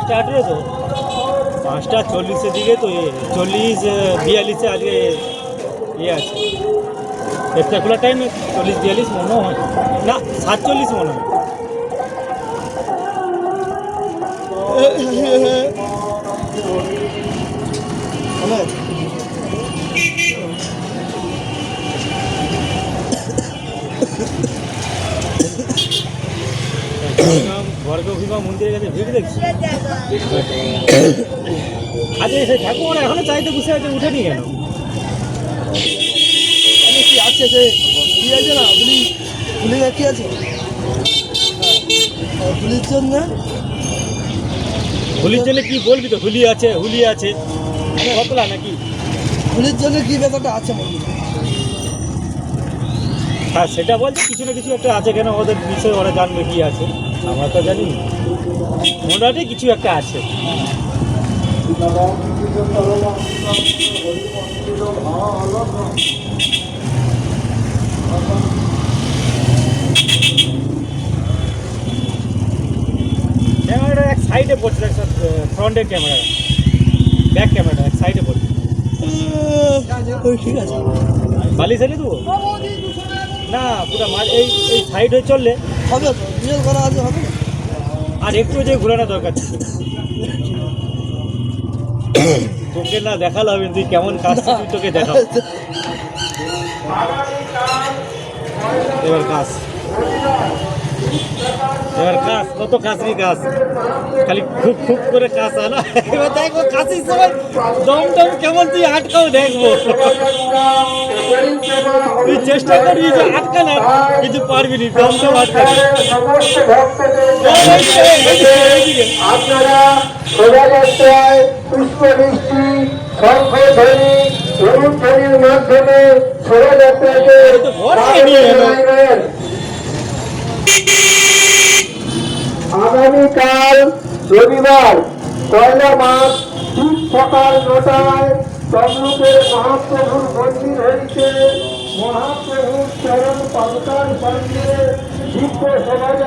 5:18 তো 5:40 দিকে তো 40-42 আজকে ইয়ে আছে একটা খোলার টাইম 40-42 মনে হয় না 47 মনে হয়। বর্গভীমা মন্দিরের কাছে ভিড় দেখছি। আচ্ছা সেই ঠাকুর এখনো চাইতে বসে আছে, উঠেনি কেন? কি আছে সে কি আছে না বুলি কি আছে পুলির জন্য হুলির জন্য কি বলবি তো, হুলি আছে কতলা নাকি পুলির জন্য কি ব্যাপারটা আছে মন্দির? হ্যাঁ সেটা বলছে কিছু না কিছু একটা আছে, কেন ওদের বিষয়ে ওরা জানবে কি আছে, আমরা তো জানি মোটামুটি কিছু একটা আছে। ক্যামেরাটা এক সাইডে পড়ছে, ফ্রন্টের ক্যামেরা, ব্যাক ক্যামেরাটা এক সাইডে পড়ছে। ঠিক আছে বালি সাইডে দেবো না, পুরো এই সাইড হয়ে চললে হবে তো ডিজেল করা আছে হবে না? আর একটু যে ঘোরানো দরকার ছিল। তোকে না দেখালো হবে, তুই কেমন কাজ তোকে দেখাও। এবার কাজ কত কাশি কাজ, খালি খুব খুব করে কাজ আনা। এবার দেখবো কাশির সময় দম কেমন তুই আটকাও দেখবো। তুই চেষ্টা করবি যে আটকানা, কিন্তু পারবি নি, দম আটকাবি। আপনারা শোভাযাত্রায় পুষ্পবৃষ্টি শঙ্খধ্বনি ধ্বনির মাধ্যমে শোভাযাত্রাকে আগামীকাল রবিবার 1 মার্চ ঠিক সকাল 9টায় তমলুকের মহাপ্রভুর মন্দির হইতে মহাপ্রভুর চরণ পাদুকার সঙ্গে দিব্য শোভাযাত্রা